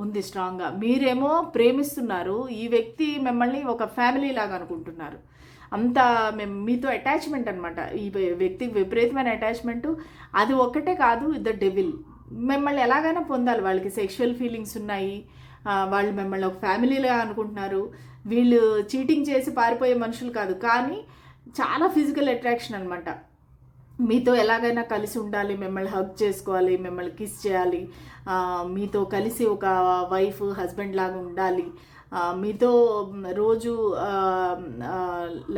ఉంది స్ట్రాంగ్గా. మీరేమో ప్రేమిస్తున్నారు, ఈ వ్యక్తి మిమ్మల్ని ఒక ఫ్యామిలీ లాగా అనుకుంటున్నారు. అంత మీతో అటాచ్మెంట్ అనమాట. ఈ వ్యక్తికి విపరీతమైన అటాచ్మెంటు. అది ఒక్కటే కాదు, ద డెవిల్. మిమ్మల్ని ఎలాగైనా పొందాలి, వాళ్ళకి సెక్షువల్ ఫీలింగ్స్ ఉన్నాయి. వాళ్ళు మిమ్మల్ని ఒక ఫ్యామిలీలా అనుకుంటున్నారు. వీళ్ళు చీటింగ్ చేసి పారిపోయే మనుషులు కాదు, కానీ చాలా ఫిజికల్ అట్రాక్షన్ అనమాట. మీతో ఎలాగైనా కలిసి ఉండాలి, మిమ్మల్ని హగ్ చేసుకోవాలి, మిమ్మల్ని కిస్ చేయాలి, మీతో కలిసి ఒక వైఫ్ హస్బెండ్ లాగా ఉండాలి, మీతో రోజు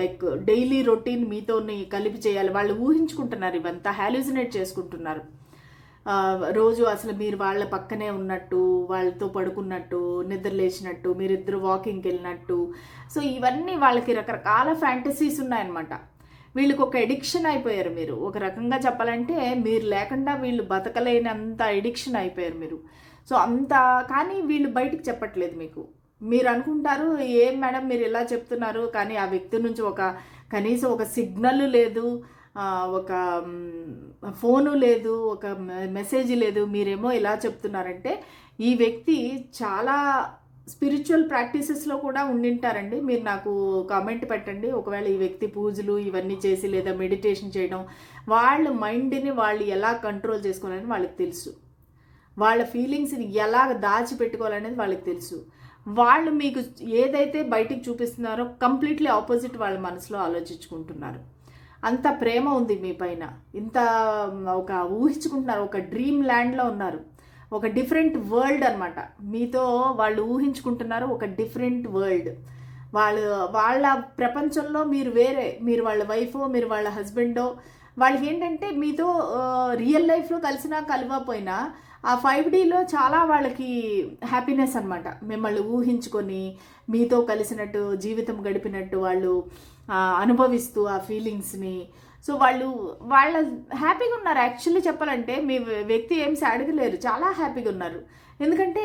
లైక్ డైలీ రొటీన్ మీతో కలిపి చేయాలి. వాళ్ళు ఊహించుకుంటున్నారు, ఇవంతా హాల్యూసినేట్ చేసుకుంటున్నారు. రోజు అసలు మీరు వాళ్ళ పక్కనే ఉన్నట్టు, వాళ్ళతో పడుకున్నట్టు, నిద్ర లేచినట్టు, మీరిద్దరు వాకింగ్కి వెళ్ళినట్టు. సో ఇవన్నీ వాళ్ళకి రకరకాల ఫ్యాంటసీస్ ఉన్నాయన్నమాట. వీళ్ళకి ఒక ఎడిక్షన్ అయిపోయారు. మీరు ఒక రకంగా చెప్పాలంటే మీరు లేకుండా వీళ్ళు బతకలేనంత ఎడిక్షన్ అయిపోయారు మీరు. సో అంత, కానీ వీళ్ళు బయటికి చెప్పట్లేదు మీకు. మీరు అనుకుంటారు ఏం మేడం మీరు ఇలా చెప్తున్నారు, కానీ ఆ వ్యక్తి నుంచి కనీసం ఒక సిగ్నల్ లేదు, ఒక ఫోను లేదు, ఒక మెసేజ్ లేదు, మీరేమో ఇలా చెప్తున్నారంటే ఈ వ్యక్తి చాలా స్పిరిచువల్ ప్రాక్టీసెస్లో కూడా ఉండింటారండి. మీరు నాకు కామెంట్ పెట్టండి, ఒకవేళ ఈ వ్యక్తి పూజలు ఇవన్నీ చేసి లేదా మెడిటేషన్ చేయడం, వాళ్ళ మైండ్ని వాళ్ళు ఎలా కంట్రోల్ చేసుకోవాలని వాళ్ళకి తెలుసు. వాళ్ళ ఫీలింగ్స్ని ఎలా దాచిపెట్టుకోవాలనేది వాళ్ళకి తెలుసు. వాళ్ళు మీకు ఏదైతే బయటికి చూపిస్తున్నారో కంప్లీట్లీ ఆపోజిట్ వాళ్ళ మనసులో ఆలోచించుకుంటున్నారు. అంత ప్రేమ ఉంది మీ పైన, ఇంత ఒక ఊహించుకుంటున్నారు, ఒక డ్రీమ్ ల్యాండ్లో ఉన్నారు, ఒక డిఫరెంట్ వరల్డ్ అనమాట. మీతో వాళ్ళు ఊహించుకుంటున్నారు ఒక డిఫరెంట్ వరల్డ్. వాళ్ళ ప్రపంచంలో మీరు వేరే, మీరు వాళ్ళ వైఫో మీరు వాళ్ళ హస్బెండో. వాళ్ళకి ఏంటంటే మీతో రియల్ లైఫ్లో కలిసినా కలవకపోయినా ఆ 5Dలో చాలా వాళ్ళకి హ్యాపీనెస్ అనమాట. మిమ్మల్ని ఊహించుకొని మీతో కలిసినట్టు, జీవితం గడిపినట్టు వాళ్ళు అనుభవిస్తూ ఆ ఫీలింగ్స్ని. సో వాళ్ళ హ్యాపీగా ఉన్నారు. యాక్చువల్లీ చెప్పాలంటే మీ వ్యక్తి ఏం సాడ్గా లేరు, చాలా హ్యాపీగా ఉన్నారు. ఎందుకంటే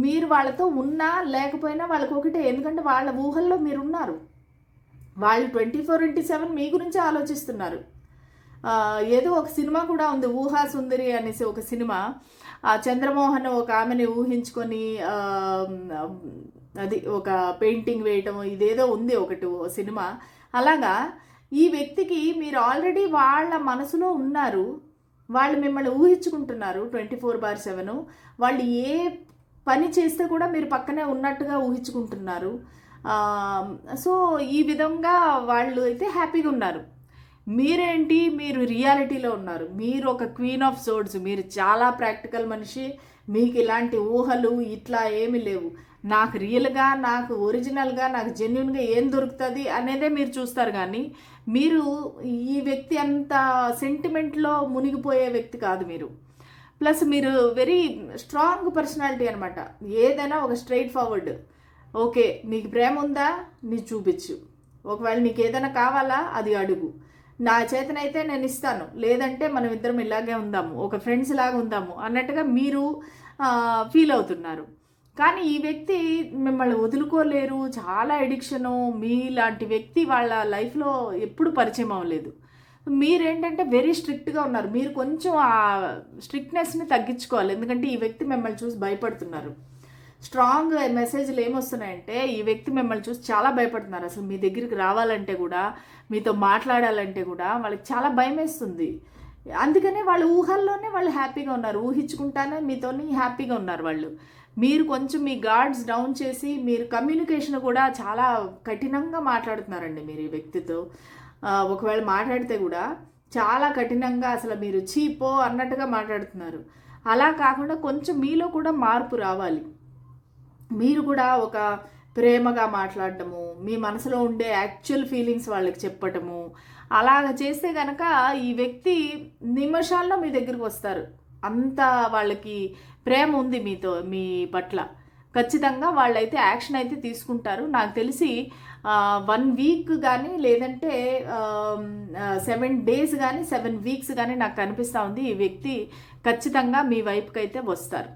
మీరు వాళ్ళతో ఉన్నా లేకపోయినా వాళ్ళకి ఒకటే, ఎందుకంటే వాళ్ళ ఊహల్లో మీరు ఉన్నారు. వాళ్ళు 24/7 మీ గురించి ఆలోచిస్తున్నారు. ఏదో ఒక సినిమా కూడా ఉంది, ఊహా సుందరి అనేసి ఒక సినిమా. చంద్రమోహన్ ఒక ఆమెని ఊహించుకొని అది ఒక పెయింటింగ్ వేయటం, ఇదేదో ఉంది ఒకటి సినిమా. అలాగా ఈ వ్యక్తికి మీరు ఆల్రెడీ వాళ్ళ మనసులో ఉన్నారు, వాళ్ళు మిమ్మల్ని ఊహించుకుంటున్నారు 24/7. వాళ్ళు ఏ పని చేస్తే కూడా మీరు పక్కనే ఉన్నట్టుగా ఊహించుకుంటున్నారు. సో ఈ విధంగా వాళ్ళు అయితే హ్యాపీగా ఉన్నారు. మీరేంటి, మీరు రియాలిటీలో ఉన్నారు. మీరు ఒక క్వీన్ ఆఫ్ సోర్డ్స్, మీరు చాలా ప్రాక్టికల్ మనిషి. మీకు ఇలాంటి ఊహలు ఇట్లా ఏమీ లేవు. నాకు రియల్గా, నాకు ఒరిజినల్గా, నాకు జెన్యున్గా ఏం దొరుకుతుంది అనేదే మీరు చూస్తారు. కానీ మీరు ఈ వ్యక్తి అంత సెంటిమెంట్లో మునిగిపోయే వ్యక్తి కాదు మీరు. ప్లస్ మీరు వెరీ స్ట్రాంగ్ పర్సనాలిటీ అనమాట. ఏదైనా ఒక స్ట్రైట్ ఫార్వర్డ్. ఓకే, నీకు ప్రేమ ఉందా, నీ చూపించు. ఒకవేళ నీకు ఏదైనా కావాలా, అది అడుగు. నా చేతనైతే నేను ఇస్తాను, లేదంటే మనం ఇద్దరం ఇలాగే ఉందాము, ఒక ఫ్రెండ్స్ లాగా ఉందాము అన్నట్టుగా మీరు ఫీల్ అవుతున్నారు. కానీ ఈ వ్యక్తి మిమ్మల్ని వదులుకోలేరు, చాలా ఎడిక్షను. మీలాంటి వ్యక్తి వాళ్ళ లైఫ్లో ఎప్పుడు పరిచయం అవ్వలేదు. మీరేంటంటే వెరీ స్ట్రిక్ట్గా ఉన్నారు. మీరు కొంచెం ఆ స్ట్రిక్ట్నెస్ని తగ్గించుకోవాలి, ఎందుకంటే ఈ వ్యక్తి మిమ్మల్ని చూసి భయపడుతున్నారు. స్ట్రాంగ్ మెసేజ్లు ఏమొస్తున్నాయంటే ఈ వ్యక్తి మిమ్మల్ని చూసి చాలా భయపడుతున్నారు. అసలు మీ దగ్గరికి రావాలంటే కూడా, మీతో మాట్లాడాలంటే కూడా వాళ్ళకి చాలా భయం వేస్తుంది. అందుకనే వాళ్ళ ఊహల్లోనే వాళ్ళు హ్యాపీగా ఉన్నారు, ఊహించుకుంటానే మీతోని హ్యాపీగా ఉన్నారు వాళ్ళు. మీరు కొంచెం మీ గార్డ్స్ డౌన్ చేసి, మీరు కమ్యూనికేషన్ కూడా చాలా కఠినంగా మాట్లాడుతున్నారండి మీరు ఈ వ్యక్తితో. ఒకవేళ మాట్లాడితే కూడా చాలా కఠినంగా, అసలు మీరు చీపో అన్నట్టుగా మాట్లాడుతున్నారు. అలా కాకుండా కొంచెం మీలో కూడా మార్పు రావాలి. మీరు కూడా ఒక ప్రేమగా మాట్లాడటము, మీ మనసులో ఉండే యాక్చువల్ ఫీలింగ్స్ వాళ్ళకి చెప్పటము, అలాగ చేస్తే కనుక ఈ వ్యక్తి నిమిషాల్లో మీ దగ్గరికి వస్తారు. అంత వాళ్ళకి ప్రేమ ఉంది మీతో, మీ పట్ల. ఖచ్చితంగా వాళ్ళైతే యాక్షన్ అయితే తీసుకుంటారు. నాకు తెలిసి 1 వీక్ కానీ, లేదంటే 7 days కానీ, 7 weeks కానీ నాకు కనిపిస్తూ ఉంది. ఈ వ్యక్తి ఖచ్చితంగా మీ వైపుకి అయితే వస్తారు.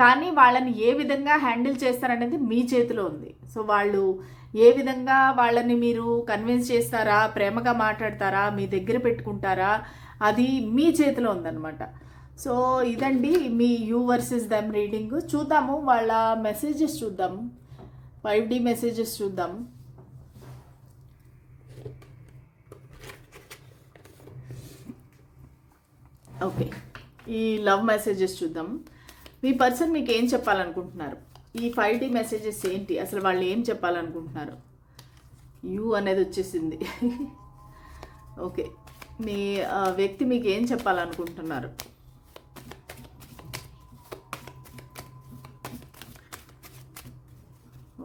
కానీ వాళ్ళని ఏ విధంగా హ్యాండిల్ చేస్తారనేది మీ చేతిలో ఉంది. సో వాళ్ళు ఏ విధంగా వాళ్ళని మీరు కన్విన్స్ చేస్తారా, ప్రేమగా మాట్లాడతారా, మీ దగ్గర పెట్టుకుంటారా, అది మీ చేతిలో ఉందన్నమాట. సో ఇదండి me you versus them reading. చూద్దాము వాళ్ళ మెసేజెస్, చూద్దాము 5D మెసేజెస్ చూద్దాం. ఓకే, ఈ లవ్ మెసేజెస్ చూద్దాం. మీ పర్సన్ మీకు ఏం చెప్పాలనుకుంటున్నారు? ఈ 5D మెసేజెస్ ఏంటి, అసలు వాళ్ళు ఏం చెప్పాలనుకుంటున్నారు? యూ అనేది వచ్చేసింది. ఓకే, మీ వ్యక్తి మీకు ఏం చెప్పాలనుకుంటున్నారు?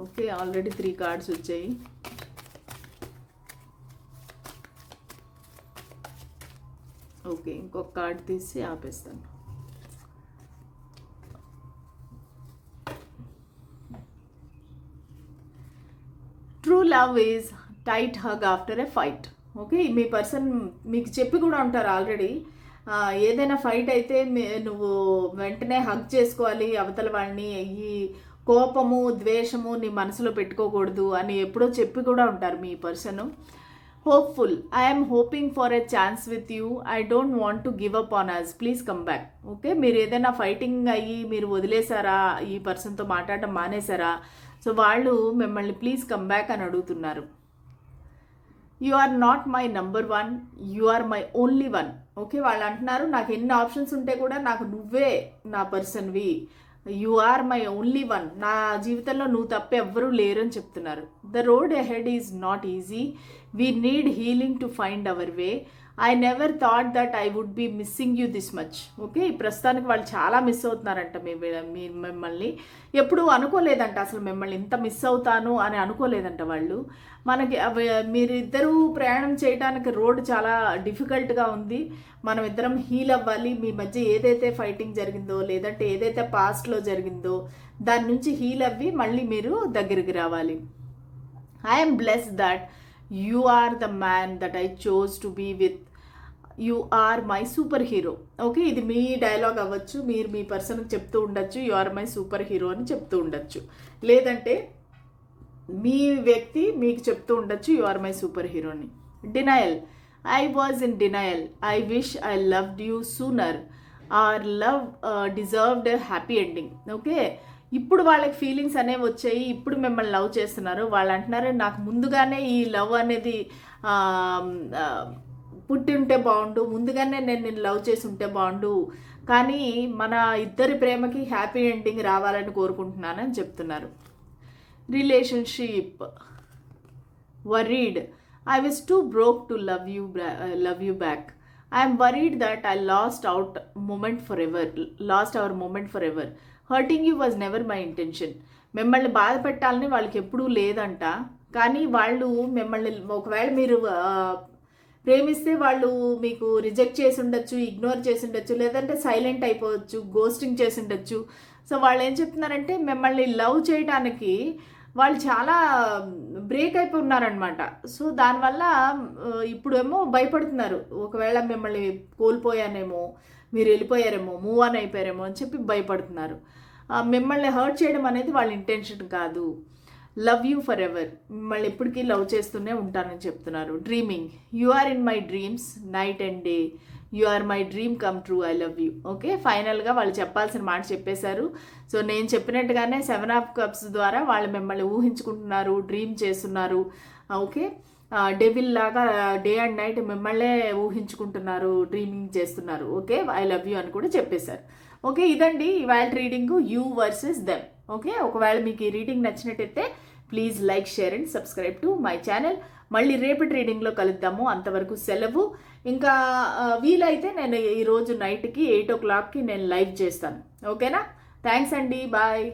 ఓకే, ఆల్రెడీ 3 cards వచ్చాయి. ఓకే, ఇంకొక కార్డ్ తీసి ఆపేస్తాను. True love is tight hug after a fight. Okay, మీ పర్సన్ మీకు చెప్పి కూడా ఉంటారు ఆల్రెడీ. ఏదైనా ఫైట్ అయితే నువ్వు వెంటనే హగ్ చేసుకోవాలి అవతల వాళ్ళని, ఈ కోపము ద్వేషము నీ మనసులో పెట్టుకోకూడదు అని ఎప్పుడో చెప్పి కూడా ఉంటారు మీ person. Hopeful, I'm hoping for a chance with you, I don't want to give up on us, please come back. Okay, మీరు ఏదైనా ఫైటింగ్ అయ్యి మీరు వదిలేసారా, ఈ పర్సన్తో మాట్లాడటం మానేశారా? సో వాళ్ళు మిమ్మల్ని ప్లీజ్ కమ్ బ్యాక్ అని అడుగుతున్నారు. You are not my number 1, you are my only 1. Okay, వాళ్ళు అంటున్నారు నాకు ఎన్ని ఆప్షన్స్ ఉంటే కూడా నాకు నువ్వే నా పర్సన్వి, యు ఆర్ మై ఓన్లీ 1, నా జీవితంలో నువ్వు తప్ప ఎవ్వరూ లేరు అని చెప్తున్నారు. The road ahead is not easy, we need healing to find our way, I never thought that I would be missing you this much. Okay, ఈ ప్రస్తుతానికి వాళ్ళు చాలా మిస్ అవుతున్నారంట మిమ్మల్ని. ఎప్పుడు అనుకోలేదంట, అసలు మిమ్మల్ని ఇంత మిస్ అవుతాను అని అనుకోలేదంట వాళ్ళు. మనకి మీరిద్దరూ ప్రయాణం చేయడానికి రోడ్ చాలా డిఫికల్ట్గా ఉంది. మనం ఇద్దరం హీల్ అవ్వాలి. మీ మధ్య ఏదైతే ఫైటింగ్ జరిగిందో, లేదంటే ఏదైతే పాస్ట్లో జరిగిందో దాని నుంచి హీల్ అవ్వి మళ్ళీ మీరు దగ్గరికి రావాలి. I'm blessed that you are the man that I chose to be with, you are my super hero. Okay, ఇది మీ డైలాగ్ అవ్వచ్చు, మీరు మీ పర్సన్కి చెప్తూ ఉండొచ్చు you are my super hero అని చెప్తూ ఉండొచ్చు, లేదంటే మీ వ్యక్తి మీకు చెప్తూ ఉండొచ్చు యు ఆర్ మై సూపర్ హీరోని. Denial, I was in denial, I wish I loved you sooner, or love deserved a happy ending. Okay, ఇప్పుడు వాళ్ళకి ఫీలింగ్స్ అనేవి వచ్చాయి, ఇప్పుడు మిమ్మల్ని లవ్ చేస్తున్నారు. వాళ్ళు అంటున్నారు నాకు ముందుగానే ఈ లవ్ అనేది పుట్టి ఉంటే బాగుండు, ముందుగానే నేను నిన్ను లవ్ చేసి ఉంటే బాగుండు, కానీ మన ఇద్దరి ప్రేమకి హ్యాపీ ఎండింగ్ రావాలని కోరుకుంటున్నానని చెప్తున్నారు. Relationship worried. I was too broke to love you back. I am worried that I lost our moment forever. Hurting you was never my intention. మిమ్మల్ని బాధ పెట్టాలని వాళ్ళకి ఎప్పుడూ లేదంట. కానీ వాళ్ళు మిమ్మల్ని ఒకవేళ మీరు ప్రేమిస్తే వాళ్ళు మీకు రిజెక్ట్ చేసి ఉండొచ్చు, ఇగ్నోర్ చేసి ఉండొచ్చు, లేదంటే సైలెంట్ అయిపోవచ్చు, గోస్టింగ్ చేసి ఉండొచ్చు. సో వాళ్ళు ఏం చెప్తున్నారంటే మిమ్మల్ని లవ్ చేయడానికి వాళ్ళు చాలా బ్రేక్ అయిపోయి ఉన్నారనమాట. సో దానివల్ల ఇప్పుడేమో భయపడుతున్నారు, ఒకవేళ మిమ్మల్ని కోల్పోయానేమో, మీరు వెళ్ళిపోయారేమో, మూవ్ ఆన్ అయిపోయారేమో అని చెప్పి భయపడుతున్నారు. మిమ్మల్ని హర్ట్ చేయడం అనేది వాళ్ళ ఇంటెన్షన్ కాదు. లవ్ యూ ఫర్ ఎవర్, మిమ్మల్ని ఎప్పటికీ లవ్ చేస్తూనే ఉంటానని చెప్తున్నారు. Dreaming, you are in my dreams night and day, you are my dream come true, I love you. Okay, ఫైనల్గా వాళ్ళు చెప్పాల్సిన మాట చెప్పేశారు. సో నేను చెప్పినట్టుగానే 7 ఆఫ్ కప్స్ ద్వారా వాళ్ళు మిమ్మల్ని ఊహించుకుంటున్నారు, డ్రీమ్ చేస్తున్నారు. ఓకే, డెవిల్ లాగా డే అండ్ నైట్ మిమ్మల్నే ఊహించుకుంటున్నారు, డ్రీమింగ్ చేస్తున్నారు. ఓకే, ఐ లవ్ యూ అని కూడా చెప్పేశారు. ఓకే, ఇదండి ఇవాళ reading you versus them. Okay, ఒకవేళ మీకు ఈ రీడింగ్ నచ్చినట్టయితే please like, share and subscribe to my channel. మళ్ళీ రేపటి రీడింగ్లో కలుద్దాము. అంతవరకు సెలవు. ఇంకా వీలైతే నేను ఈరోజు నైట్కి 8 o'clockకి నేను లైవ్ చేస్తాను. ఓకేనా? థ్యాంక్స్ అండి, బాయ్.